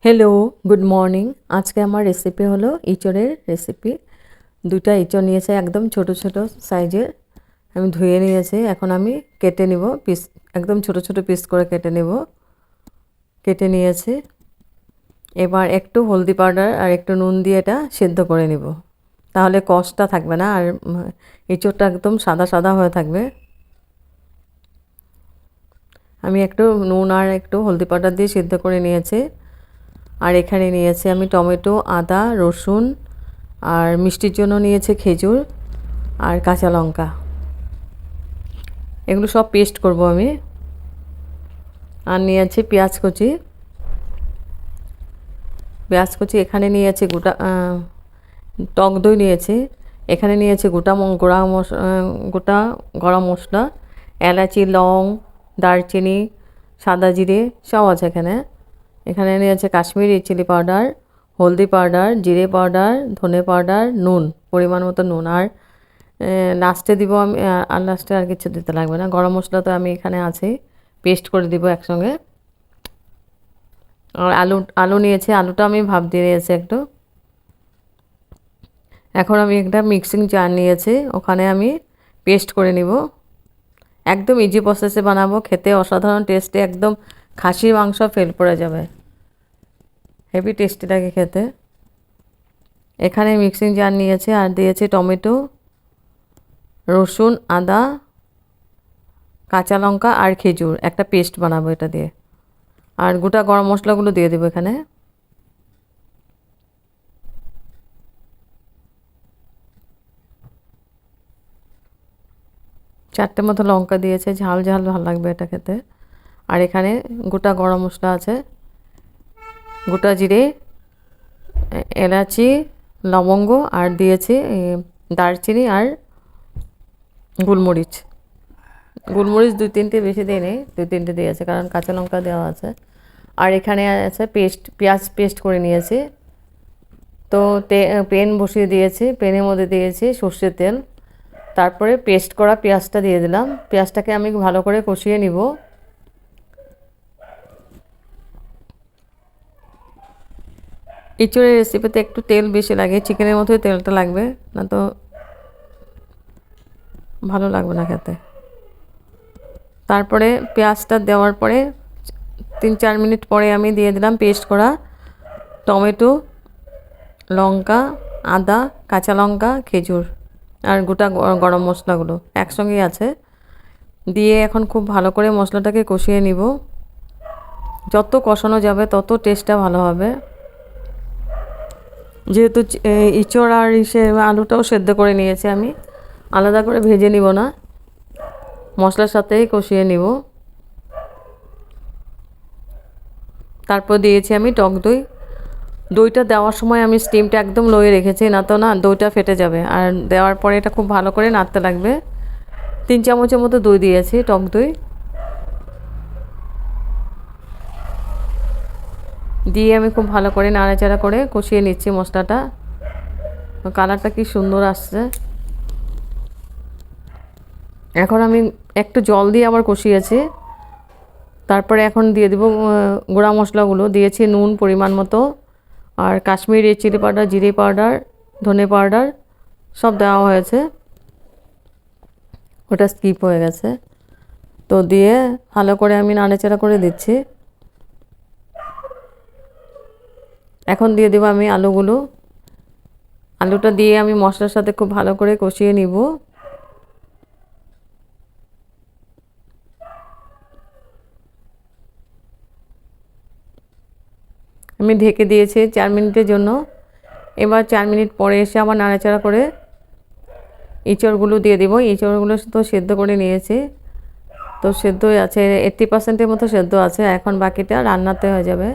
Hello, good morning. আজকে আমার recipe হলো ইঁচড়ের রেসিপি। দুটা ইঁচড় নিয়েছে একদম ছোট ছোট সাইজের। আমি ধুয়ে নিয়েছি, এখন আমি কেটে নিব পিস, একদম ছোট ছোট পিস করে কেটে নেব। কেটে নিয়েছি। এবার একটু হলদি পাউডার আর একটু নুন দিয়ে এটা সেদ্ধ করে নিব, তাহলে কষটা থাকবে না আর ইঁচড়টা একদম সাদা সাদা হয়ে থাকবে। আমি একটু নুন আর একটু হলদি পাউডার দিয়ে সেদ্ধ করে নিয়েছি। আর এখানে নিয়েছি আমি টমেটো, আদা, রসুন, আর মিষ্টির জন্য নিয়েছে খেজুর আর কাঁচা লঙ্কা। এগুলো সব পেস্ট করব আমি। আর নিয়েছি পেঁয়াজ কুচি। এখানে নিয়েছি টক দই নিয়েছি। এখানে নিয়েছি গোটা গরম মশলা, এলাচি, লং, দারচিনি, সাদা জিরে সব আছে এখানে। এখানে নিয়েছে কাশ্মীরি চিলি পাউডার, হলদি পাউডার, জিরে পাউডার, ধনে পাউডার, নুন, পরিমাণ মতো নুন। আর লাস্টে দিব আমি, আর লাস্টে আর কিছু দিতে লাগবে না। গরম মশলা তো আমি এখানে আছে, পেস্ট করে দিব একসঙ্গে। আর আলু নিয়েছি, আলুটা আমি ভাপ দিয়ে নিয়েছি একটু। এখন আমি একটা মিক্সিং জার নিয়েছি, ওখানে আমি পেস্ট করে নিব। একদম ইজি প্রসেসে বানাবো, খেতে অসাধারণ টেস্টে, একদম খাসির মাংস ফেল পড়ে যাবে, হেভি টেস্টি লাগে খেতে। এখানে মিক্সিং জার নিয়েছি আর দিয়েছি টমেটো, রসুন, আদা, কাঁচা লঙ্কা আর খেজুর, একটা পেস্ট বানাবো এটা দিয়ে। আর গোটা গরম মশলাগুলো দিয়ে দেবো এখানে। চারটে মতো লঙ্কা দিয়েছে, ঝাল ঝাল ভালো লাগবে এটা খেতে। আর এখানে গোটা গরম মশলা আছে, গোটা জিরে, এলাচি, লবঙ্গ, আর দিয়েছি দারচিনি আর গোলমরিচ। দুই তিনটে, বেশি দিয়ে নেই, দুই তিনটে দিয়েছে কারণ কাঁচা লঙ্কা দেওয়া আছে। আর এখানে আছে পেঁয়াজ পেস্ট করে নিয়েছি। তো পেন বসিয়ে দিয়েছি, পেনের মধ্যে দিয়েছি সর্ষের তেল, তারপরে পেস্ট করা পেঁয়াজটা দিয়ে দিলাম। পেঁয়াজটাকে আমি ভালো করে কষিয়ে নিব। ইঁচড়ের রেসিপিতে একটু তেল বেশি লাগে, চিকেনের মতোই তেলটা লাগবে, না তো ভালো লাগবে না খেতে। তারপরে পেঁয়াজটা দেওয়ার পরে 3-4 মিনিট পরে আমি দিয়ে দিলাম পেস্ট করা টমেটো, লঙ্কা, আদা, কাঁচা লঙ্কা, খেজুর আর গোটা গরম মশলাগুলো একসঙ্গেই আছে, দিয়ে এখন খুব ভালো করে মশলাটাকে কষিয়ে নিব। যত কষানো যাবে তত টেস্টটা ভালো হবে। যেহেতু ইঁচড় আর আলুটাও সেদ্ধ করে নিয়েছি আমি, আলাদা করে ভেজে নিব না, মশলার সাথেই কষিয়ে নিব। তারপর দিয়েছি আমি টক দই। দইটা দেওয়ার সময় আমি স্টিমটা একদম লোয়ে রেখেছি, না তো দইটা ফেটে যাবে। আর দেওয়ার পরে এটা খুব ভালো করে নাড়তে লাগবে। 3 চামচের মতো দই দিয়েছি, টক দই দিয়ে আমি খুব ভালো করে নাড়াচাড়া করে কষিয়ে নিচ্ছি মশলাটা। কালারটা কি সুন্দর আসছে। এখন আমি একটু জল দিয়ে আবার কষিয়েছি। তারপরে এখন দিয়ে দেব গুঁড়া মশলাগুলো। দিয়েছি নুন পরিমাণ মতো, আর কাশ্মীরি চিলি পাউডার, জিরে পাউডার, ধনে পাউডার সব দেওয়া হয়েছে, ওটা স্কিপ হয়ে গেছে। তো দিয়ে ভালো করে আমি নাড়াচাড়া করে দিচ্ছি। এখন দিয়ে দেবো আমি আলুটা দিয়ে আমি মশলার সাথে খুব ভালো করে কষিয়ে নিব। আমি ঢেকে দিয়েছি 4 মিনিটের জন্য। এবার 4 মিনিট পরে এসে আবার নাড়াচাড়া করে ইঁচড়গুলো দিয়ে দিব। ইঁচড়গুলো তো সেদ্ধ করে নিয়েছি, তো সেদ্ধই আছে, 80%-এর মতো সেদ্ধ আছে, এখন বাকিটা রান্নাতে হয়ে যাবে।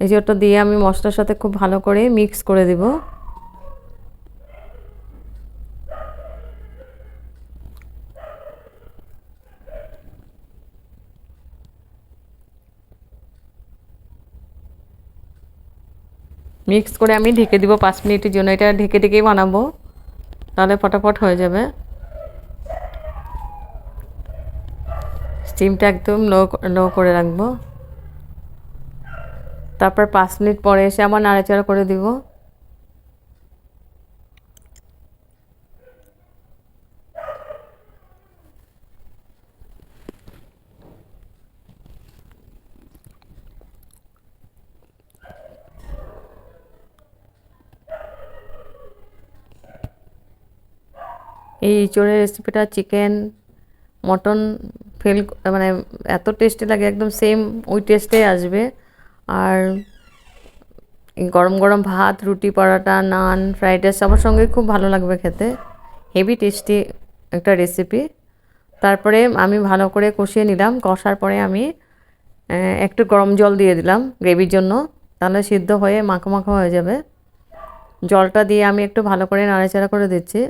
ইঁচড়টা দিয়ে আমি মশলার সাথে খুব ভালো করে মিক্স করে দেব। মিক্স করে আমি ঢেকে দিব 5 মিনিটের জন্য। এটা ঢেকেই বানাবো, তাহলে ফটাফট হয়ে যাবে। স্টিমটা একদম লো করে রাখবো। তারপর 5 মিনিট পরে এসে আবার নাড়াচাড়া করে দিব। এই ইঁচড়ের রেসিপিটা চিকেন মটন ফেল মানে এত টেস্টি লাগে, একদম সেম ওই টেস্টেই আসবে। আর গরম গরম ভাত, রুটি, পরোটা, নান, ফ্রাইড রাইস সবার সঙ্গে খুব ভালো লাগবে খেতে। হেভি টেস্টি একটা রেসিপি। তারপরে আমি ভালো করে কষিয়ে নিলাম। কষার পরে আমি একটু গরম জল দিয়ে দিলাম গ্রেভির জন্য, তাহলে সিদ্ধ হয়ে মাখো মাখো হয়ে যাবে। জলটা দিয়ে আমি একটু ভালো করে নাড়াচাড়া করে দিচ্ছি।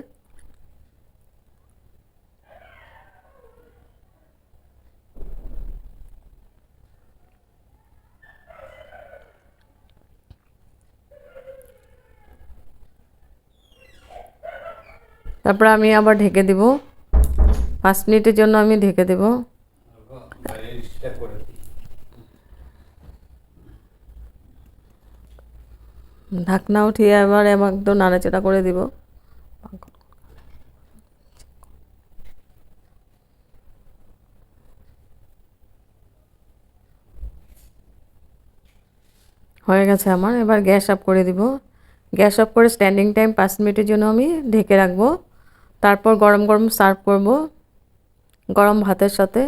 তারপর আমি আবার ঢেকে দেব। 5 মিনিটের জন্য আমি ঢেকে দেব। ঢাকনা উঠিয়ে আবার একদম নাড়াচাড়া করে দিব। হয়ে গেছে আমার। এবার গ্যাস অফ করে দিব। গ্যাস অফ করে স্ট্যান্ডিং টাইম 5 মিনিটের জন্য আমি ঢেকে রাখবো। তারপর গরম গরম সার্ভ করব গরম ভাতের সাথে।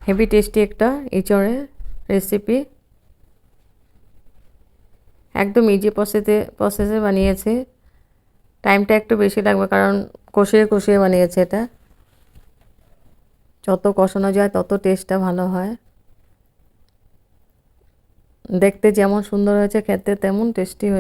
হেভি টেস্টি একটা ইঁচড়ের রেসিপি, একদম ইজি প্রসেসে বানিয়েছি। টাইমটা একটু বেশি লাগবে কারণ কষিয়ে কষিয়ে বানিয়েছে এটা। যত কষানো যায় তত টেস্টটা ভালো হয়। দেখতে যেমন সুন্দর হয়েছে, খেতে তেমন টেস্টি হয়েছে।